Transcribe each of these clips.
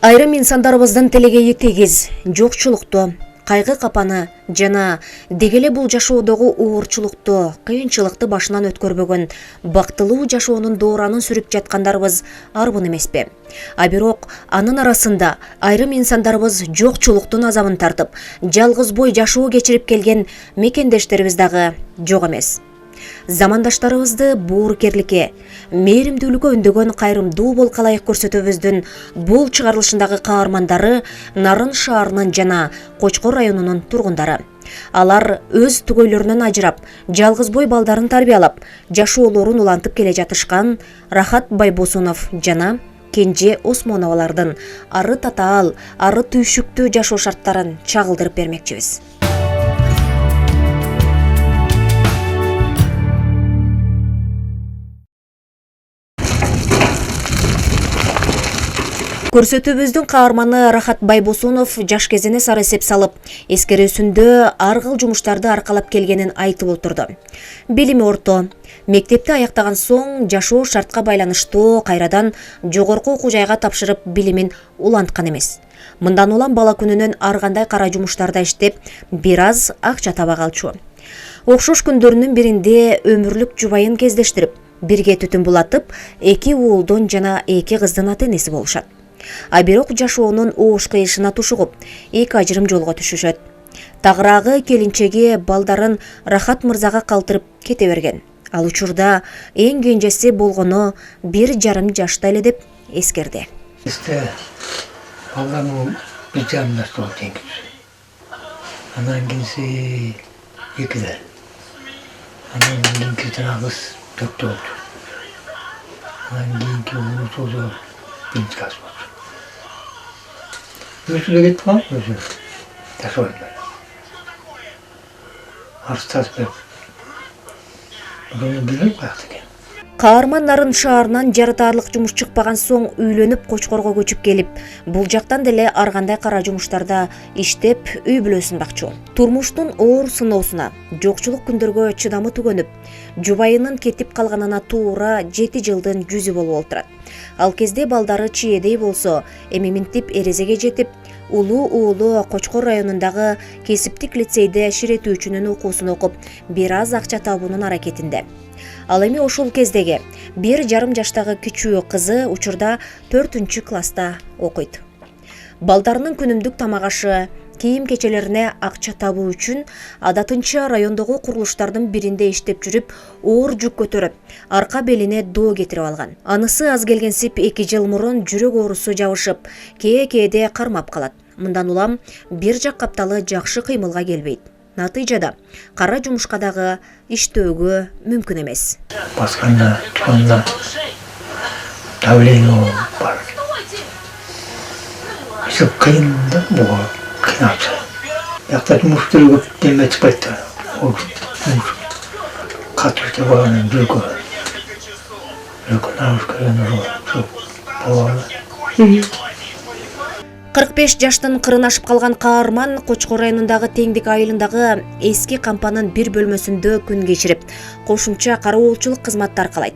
Айрым инсандарыбыздын тилеги тегиз, жокчулукту, кайгы капаны жана дегеле бул жашоодогу уурчулукту, кыйынчылыкты башынан өткөрбөгөн бактылуу жашоонун дооранын сүрүп жаткандарыбыз арбын эмеспи? А бирок анын арасында айрым инсандарыбыз жокчулуктун азабын тартып, жалгыз бой жашоо кечирип келген мекендештерибиз дагы жок эмес. Замандаштарыбызды боорукерликке, мээримдүүлүккө үндөгөн кайрымдуу болуп ылайык көрсөтөбүздүн бул чыгарылышындагы каармандары Нарын шаарынын жана Кочкор районунун тургундары. Алар өз түгөйлөрүнөн ажырап, жалгыз бой балдарын тарбиялап, жашоолорун улантып келе жатышкан Рахат Байбосунов жана Кенже Осмоновалардын ары татаал, ары түйшүктүү жашоо шарттарын чагылдырып бермекчибиз. Көрсөтүүбүздүн каарманы Рахат Байбосунов жаш кезине сары эсеп салып, эскерүүсүндө ар кыл жумуштарды аркалап келгенин айтып отурду. Билими орто, мектепти аяктаган соң жашоо шартка байланыштуу кайрадан жогорку окуу жайга тапшырып билимин уланткан эмес. Мындан улам бала күнүнөн ар кандай кара жумуштарда иштеп, бир аз акча таба калчу. Окшош күндөрүнүн биринде өмүрлүк жубайын кездештирип, бирге түтүн булатып, 2 уулдун жана 2 кыздын ата-энеси болушат. А бирок жашоонун оош кыйышына тушугуп, 2 ажырым жолго түшүшөт. Тагыраагы келинчеги балдарын Рахат мырзага калтырып кете берген. Ал учурда эң кенжеси болгону 1,5 жашта эле деп эскерди. Баламын 1,5 жашта тең. Анан кийинси 2-де. Анан кийинки жанагыбыз 4-тө болду. Анан кийинки уулу 1 класс болду. Өзү кетип калган, өзү жашабайт. Арстаспеп. Бүгүн билем каяктан экен. Каарман Нарын шаарынан жарытаарлык жумуш чыкпаган соң үйлөнүп Кочкорго көчүп келип, бул жактан деле ар кандай кара жумуштарда иштеп, үй бүлөсүн бакчу. Турмуштун оор сыноосуна, жокчулук күндөргө чыдамы түгөнүп, жубайынын кетип калганына туура 7 жылдын жүзү болуп олтурат. Ал кезде балдары чиедей болсо, эми минтип эрезеге жетип, улуу уулу Кочкор районундагы кесиптик лицейде ширетүүчүнүн окуусун окуп, бир аз акча табуунун аракетинде. Ал эми ошол кездеги 1,5 жаштагы кичүү кызы учурда 4-класста окуйт. Балдарынын күнүмдүк тамак ашы, кийим-кечелерине акча табуу үчүн адатынча райондогу курулуштардын биринде иштеп жүрүп, оор жүк көтөрүп, арка белине доо кетирип алган. Анысы аз келгенсип 2 жыл мурун жүрөк оорусу жабышып, кээ-кээде кармап калат. Мындан улам бир жак капталы жакшы кыймылга келбейт. Натыйжада кара жумушка дагы иштөөгө мүмкүн эмес. Басканда, туганда давление бар. Все кыйын да, буга кыйнап. Якта жумуштар көп деме чыкпайт да. Ол катышты барган жүргө. Жүргө 45 жаштын кырын ашып калган каарман Кочкор районундагы Теңдик айылындагы эски кампанын бир бөлмөсүндө күн кечирип, кошумча кароолчулук кызматты аркалайт.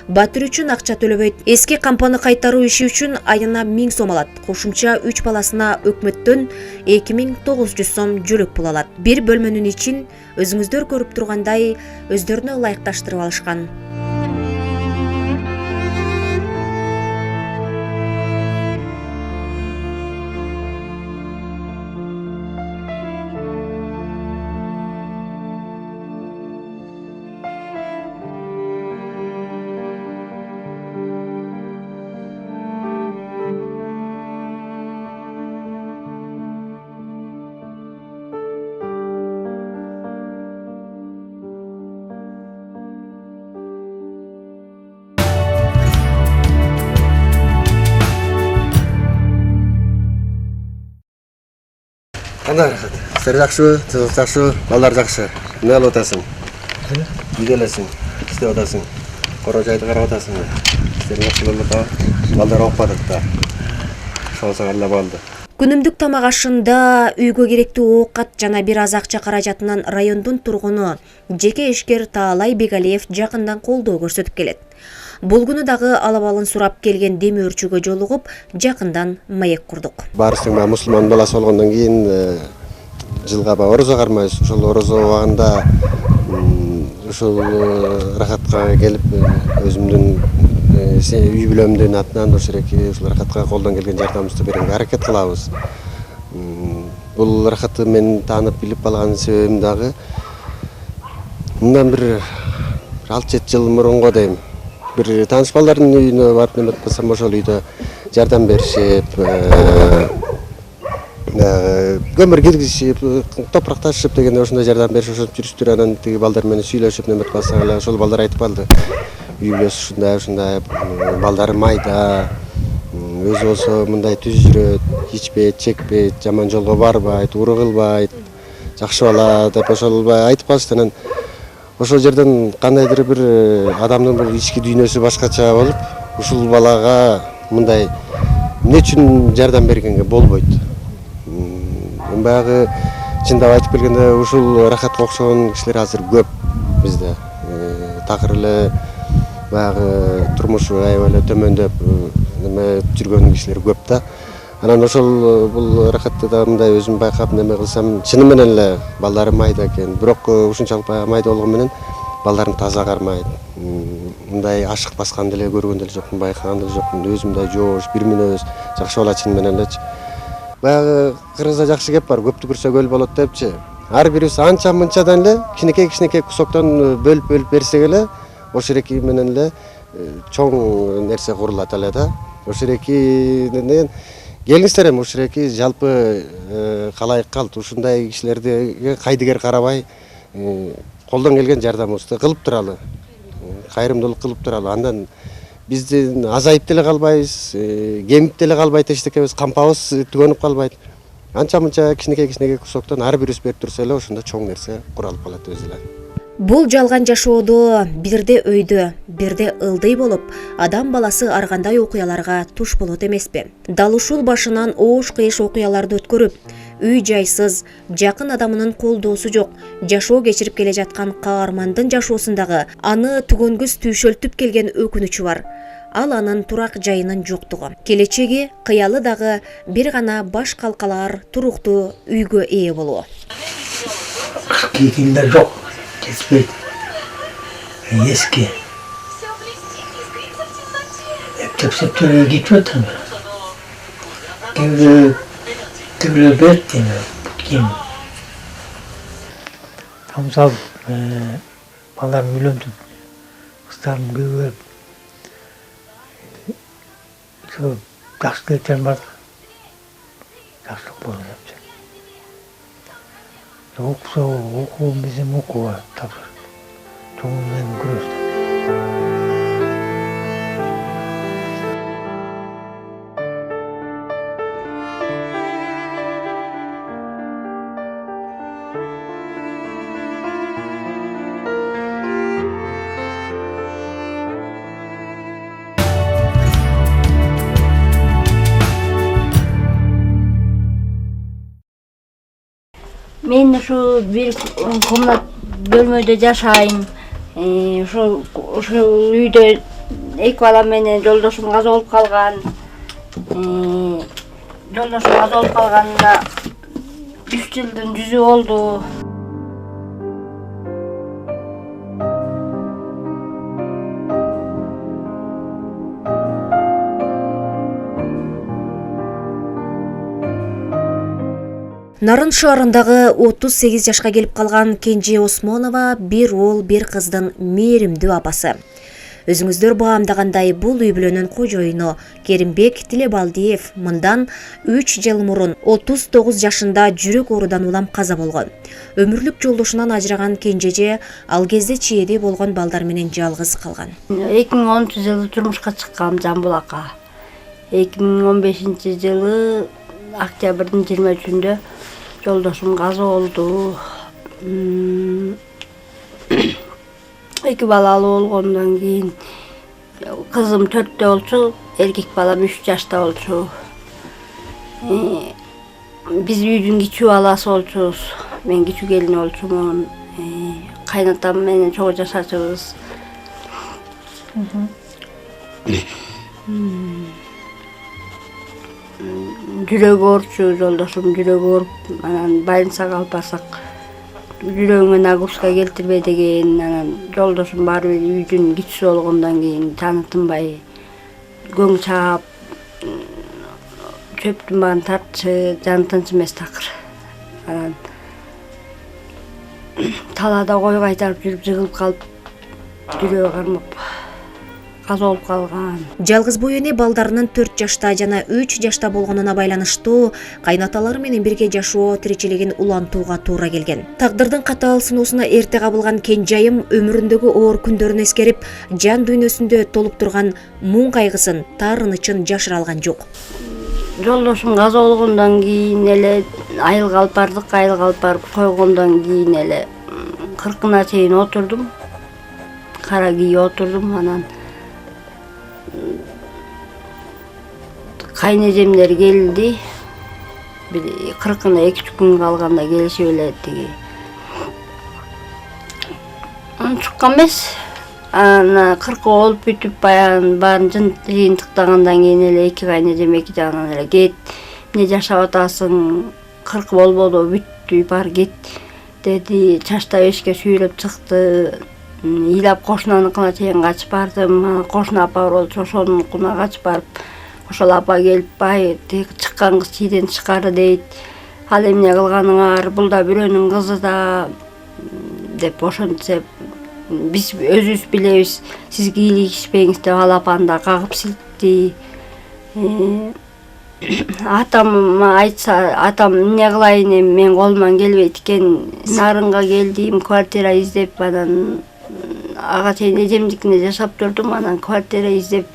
Батир үчүн акча төлөбөйт. Эски кампаны кайтаруу иши үчүн айына 1000 сом алат. Кошумча 3 баласына өкмөттөн 2900 сом жөлөк пул алат. Бир бөлмөнүн ичин өзүңүздөр көрүп тургандай өздөрүнө ылайыкташтырып алышкан. Кандай Рахат? Сіздер жакшыбы, сіз жакшыбы, балдар жакшы. Эмне кылып атасың? Үйдө элесиң, иштеп атасың. Коро жайды карап атасың. Сіздер жакшы болуп да, балдар окпадык да. Ошол Алла балды. Күнүмдүк тамак ашында үйгө керектүү оокат жана бир аз акча каражатынан райондун тургуну жеке ишкер Таалай Бегалиев жакындан колдоо көрсөтүп келет. Бул күнү дагы алабалын сурап келген демөөрчүгө жолугуп, жакындан маек курдук. Барыстың мусулман баласы болгондон кийин жылга орозо кармайбыз. Ошол орозо убагында ушул рахатка келип өзүмдүн үй бүлөмдүн атынан ошол рахатка колдон келген жардамыбызды берүүгө аракет кылабыз. Бул рахатты мен таанып билип алган себебим дагы мындан бир 6-7 жыл мурунго дейм. Бир тааныш балдардын үйүнө барып неме атпасам ошол үйдө жардам беришип, көмүр киргизишип, топурак ташышып дегенде ошондой жардам беришип ошентип жүрүштүр. Анан тиги балдар менен сүйлөшүп неме атпасак эле ошол балдар айтып калды. Үй бүлөсү ушундай, балдары майда, өзү болсо мындай түз жүрөт, ичпейт, чекпейт, жаман жолго барбайт, уру кылбайт, жакшы бала деп ошол айтып калышты. Анан ошол жерден кандайдыр бир адамдын бул ички дүйнөсү башкача болуп, ушул балага мындай эмне үчүн жардам бергенге болбойт. Баягы чындап айтып келгенде ушул рахатка окшогон кишилер азыр көп бизде. Такыр эле баягы турмушу аябай эле төмөндөп неме жүргөн кишилер көп да. Анан ошол бул рахатты да мындай өзүм байкап неме кылсам, чыны менен эле балдары майда экен. Бирок ушунчалык майда болгон менен балдарын таза кармайт. Мындай ашык баскан деле көргөн деле жокмун, байкаган деле жокмун. Өзүм да жоош, бир мүнөз, жакшы бала чыны менен элечи. Баягы кыргызда жакшы кеп бар, көптү көрсө көл болот депчи. Ар бирибиз анча мынчадан эле кичинекей кусоктон бөлүп берсек эле ошол менен эле чоң нерсе курулат эле да. Ошол келиңиздер эми ушул жалпы калайык калт ушундай кишилерге кайдыгер карабай колдон келген жардамыбызды кылып туралы, кайрымдуулук кылып туралы. Андан биздин азайып деле калбайбыз, кемип деле калбайт эчтекебиз, кампабыз түгөнүп калбайт. Анча мынча кичинекей кусоктон ар бирибиз берип турса эле ошондо чоң нерсе куралып калат өзү эле. Бул жалган жашоодо бирде өйдө, бирде ылдый болуп, адам баласы ар кандай окуяларга туш болот эмеспи? Дал ушул башынан оош-кыйыш окуяларды өткөрүп, үй жайсыз, жакын адамынын колдоосу жок, жашоо кечирип келе жаткан каармандын жашоосундагы аны түгөнгүс түйшөлтүп келген өкүнүчү бар. Ал анын турак жайынын жоктугу. Келечеги, кыялы дагы бир гана баш калкалаар туруктуу үйгө ээ болуу. Кийимдер жок. Жетпейт. Эски. Эптеп-септеп кетип атам. Кемге берет дейм. Ким. Тамсал балаларым үйлөндүм. Кыздарым көбөйүп. Жакшы кеткен бар. Жакшылык болуп жатты. Окуу bizim окууга тапшырып. Тоңунан көрөбүз. Мен ушу бир комнат бөлмөдө жашайм. Ошол үйдө эки балам менен жолдошум каза болуп калган. Жолдошум каза болуп калганына 3 жылдын жүзү болду. Нарын шаарындагы 38 жашка келип калган Кенже Осмонова бир уул, бир кыздын мээримдүү апасы. Өзүңүздөр баамдагандай бул үй бүлөнүн кожоюну Керимбек Тилебалдиев мындан 3 жыл мурун 39 жашында жүрөк оорудан улам каза болгон. Өмүрлүк жолдошунан ажыраган Кенжеже ал кезде чээде болгон балдар менен жалгыз калган. 2010-жылы турмушка чыккам Жамбулакка. 2015-жылы октябрдын 23-үндө жолдошум каза болду. 2 балалуу болгондон кийин кызым 4-тө болчу, эркек балам 3 жашта болчу. Биз үйдүн кичүү баласы болчубуз. Мен кичүү келин болчумун. Кайнатам менен чогуу жашачубуз. Жүрөгү оорчу жолдошум жүрөгү ооруп анан больницага алып барсак жүрөгүңө нагрузка келтирбе деген, анан жолдошум баары бир үйдүн кичүүсү болгондон кийин жаны тынбай көң чаап чөптүн баарын тартчы, жаны тынч эмес такыр. Анан талаада кой кайтарып жүрүп жыгылып калып жүрөгү кармап каза болуп калган. Жалгыз бой эне балдарынын 4 жашта жана 3 жашта болгонуна байланыштуу кайнаталары менен бирге жашоо тиричилигин улантууга туура келген. Тагдырдын катаал сыноосуна эрте кабылган кенжайым өмүрүндөгү оор күндөрүн эскерип, жан дүйнөсүндө толуп турган муң кайгысын, таарынычын жашыра алган жок. Жолдошум каза болгондон кийин эле айылга алып бардык, айылга алып барып койгондон кийин эле 40-ына чейин отурдум. Кара кийип отурдум, анан кайнэжемдер келди. 40-ына 2 күн калганда келишип эле тиги. Чуккан эмес. Ана 40 болуп бүтүп баягы баарын жыйынтыктагандан кийин эле 2 кайнэжем 2 жагынан эле кет. Эмне жашап атасың? 40 болбоду, бүттү, бар кет деди. Чачтап эшикке сүйрөп чыкты. Ыйлап кошунаныкына чейин качып бардым. Кошуна апа болчу, ошонункуна качып барып, ошол апа келип, бай чыккан кыз чийден чыкары дейт. Ал эмне кылганыңар? Бул да бирөөнүн кызы да деп ошентсе биз өзүбүз билебиз, сиз кийлигишпеңиз деп ал апаны да кагып силтти. Атама айтса, атам эмне кылайын эми, мен колуман келбейт экен. Нарынга келдим, квартира издеп, анан ага чейин эжемдикине жашап турдум, анан квартира издеп,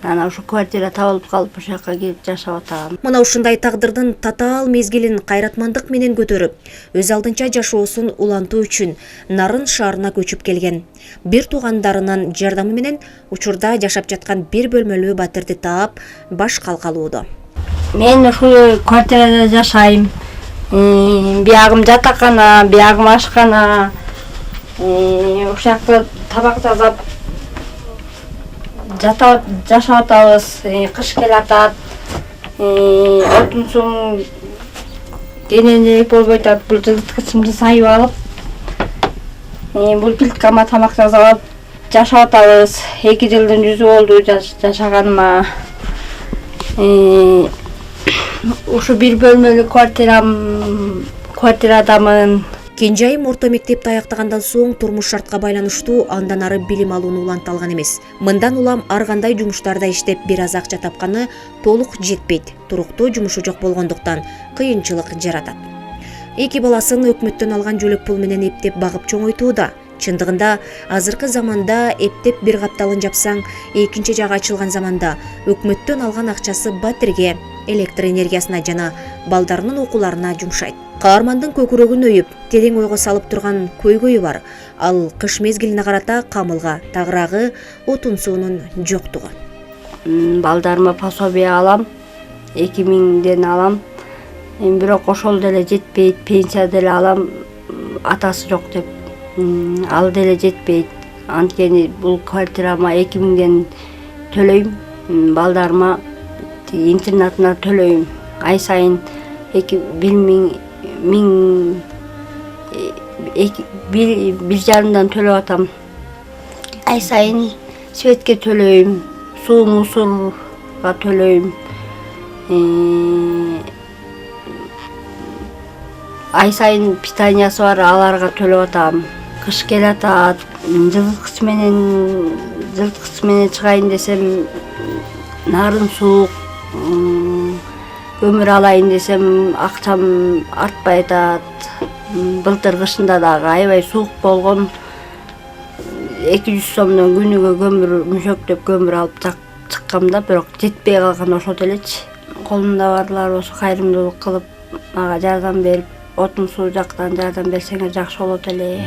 анан ошо квартира табылып калып ошол жака келип жашап атам. Мына ушундай тагдырдын татаал мезгилин кайратмандык менен көтөрүп, өз алдынча жашоосун улантуу үчүн Нарын шаарына көчүп келген. Бир туугандарынын жардамы менен учурда жашап жаткан бир бөлмөлүү батирди таап, баш калкалоодо. Мен ушул квартирада жашайм. Биягым жатакана, биягым ашкана. Ошол жакта табак жасап жашап атабыз. Кыш келатат. Отун суң денене болбой атат. Бул жылыткычымды сайып алып, бул плиткама тамак жасап алып жашап атабыз. 2 жылдын жүзү болду жашаганыма. Ушу бир бөлмөлүү квартирадамын. Кенжайым орто мектепти аяктагандан соң турмуш шартка байланыштуу андан ары билим алууну уланта алган эмес. Мындан улам ар кандай жумуштарда иштеп бир аз акча тапканы толук жетпейт. Туруктуу жумушу жок болгондуктан кыйынчылык жаратат. 2 баласын өкмөттөн алган жөлөк пул менен эптеп багып чоңойтууда. Чындыгында азыркы заманда эптеп бир капталын жапсаң, экинчи жагы ачылган заманда өкмөттөн алган акчасы батирге, электр энергиясына жана балдарынын окууларына жумшайт. Каармандын көкүрөгүн өйүп, терең ойго салып турган көйгөйү бар. Ал кыш мезгилине карата камылга, тагыраагы, отун суунун жоктугу. Балдарыма пособие алам, 2000ден алам. Бирок ошол деле жетпейт, пенсия деле алам, атасы жок деп. Ал деле жетпейт. Анткени бул квартирама 2000ден төлөйм, балдарыма интернатына төлөйм. Ай сайын 1,5 жарымдан төлөп атам. Ай сайын светке төлөйм, суу мусорга төлөйм. Ай сайын питаниясы бар, аларга төлөп атам. Кыш келатат, жылыткыч менен чыгайын десем, нарын суук, көмүр алайын десем, акчам артпай атат. Былтыр кышында дагы аябай суук болгон. 200 сомдон күнүгө көмүр мүшөктөп көмүр алып чыккам да, бирок жетпей калган ошол элечи. Колумда барлар ошо кайрымдуулук кылып мага жардам берип, отун суу жактан жардам берсеңер жакшы болот эле.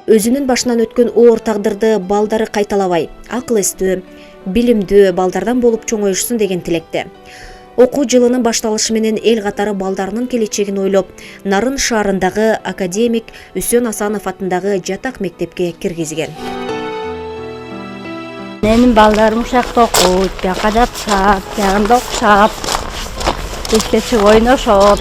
өзүнүн башынан өткөн оор тагдырды балдары кайталабай, акыл эстүү, билимдүү балдардан болуп чоңоюшсун деген тилекте. Окуу жылынын башталышы менен эл катары балдарынын келечегин ойлоп, Нарын шаарындагы академик Үсөн Асанов атындагы жатак мектепке киргизген. Менин балдарым ушакта окуйт, бияка жатышат, биягында окушат, кечке чыгып ойношот.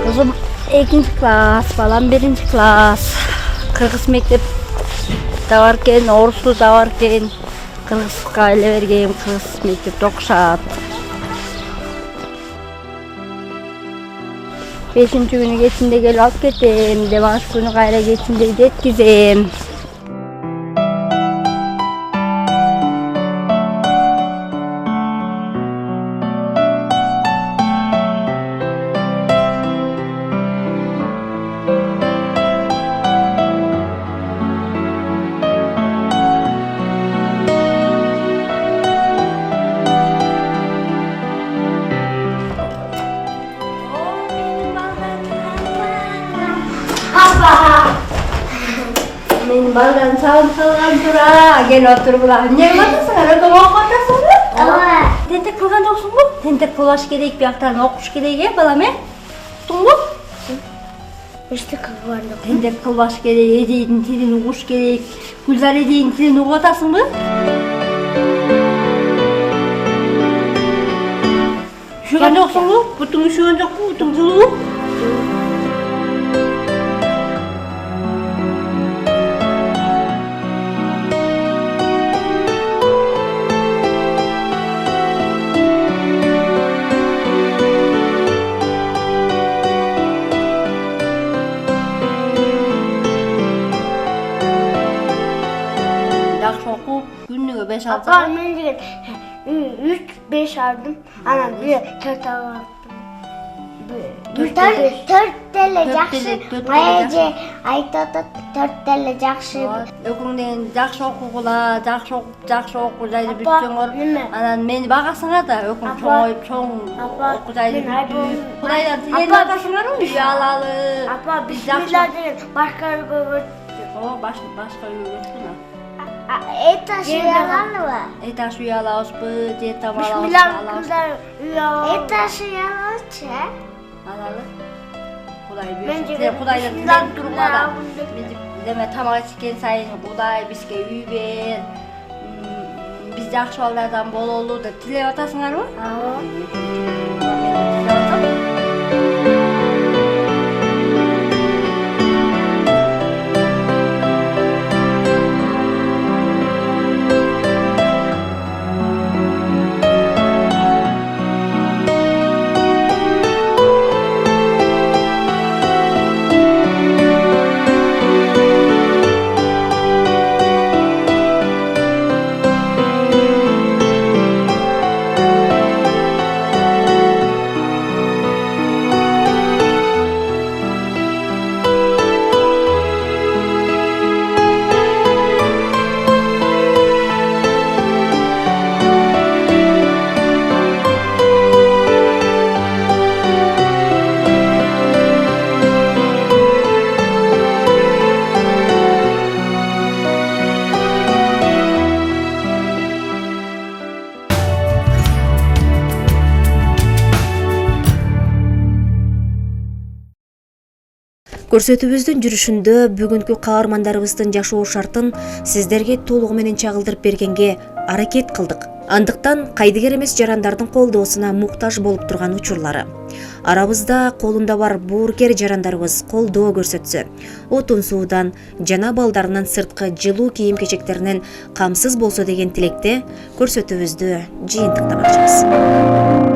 Кызым 2 класс, балам 1 класс. Кыргыз мектеп да бар экен, орусту да бар экен. Кыргызга эле бергем, кыргыз мектепте окушат. 5-күнү кечинде келип алып кетем, демалыш күнү кайра кечинде жеткизем. Менин балдарым сагынып калган тура, келип отургула. Эмне кылып атасыңар? Өтө окуп атасыңбы? Ооба. Тентек кылган жоксуңбу? Тентек кылбаш керек, бияктан окуш керек, балам, Уктуңбу? Эчтеке кылган жок. Тентек кылбаш керек, эдейдин тилин угуш керек. Гүлзар эдейдин тилин угуп атасыңбы? Üşüгөн жоксуңбу? Бутуң üşүгөн жокпу? Бутуң жылуу? Жакшы окуп, күнүгө 5-6 Апа, саат. мен деген 3-5 алдым. Анан 4 алып. 4 деле жакшы. Майже айтат 4 деле жакшы. Өкүңден жакшы окугула, жакшы окуу жайды Апа, бүтсөңөр. неме? Анан мени багасыңар да, өкүң Апа, чоңоюп, чоң апа, окуу жайды мен айбым. бүтүп. Кудайдан тилеп Апа, атасыңарбы? Үй алалы. Апа, Биз бисмилла деген башка үйгө О, башка үйгө көчкүн. этаж үй алалыбы? Этаж үй алабызбы, же там Бисмилла алабызбы? кыздар үй алалы. Этаж үй алачы? Алалы. Кудай Мен берсин. же Кудайдан бисмилла тилеп тургула да. кыздар Биз деме тамак ичкен сайын Кудай бизге үй бер. Биз жакшы балдардан бололу деп тилеп атасыңарбы? Көрсөтүүбүздүн жүрүшүндө бүгүнкү каармандарыбыздын жашоо шартын сиздерге толугу менен чагылдырып бергенге аракет кылдык. Андыктан кайдыгер эмес жарандардын колдоосуна муктаж болуп турган учурлары. Арабызда колунда бар боорукер жарандарыбыз колдоо көрсөтсө, отун суудан жана балдарынын сырткы жылуу кийим-кечектеринен камсыз болсо деген тилекте көрсөтүүбүздү жыйынтыктамакчыбыз.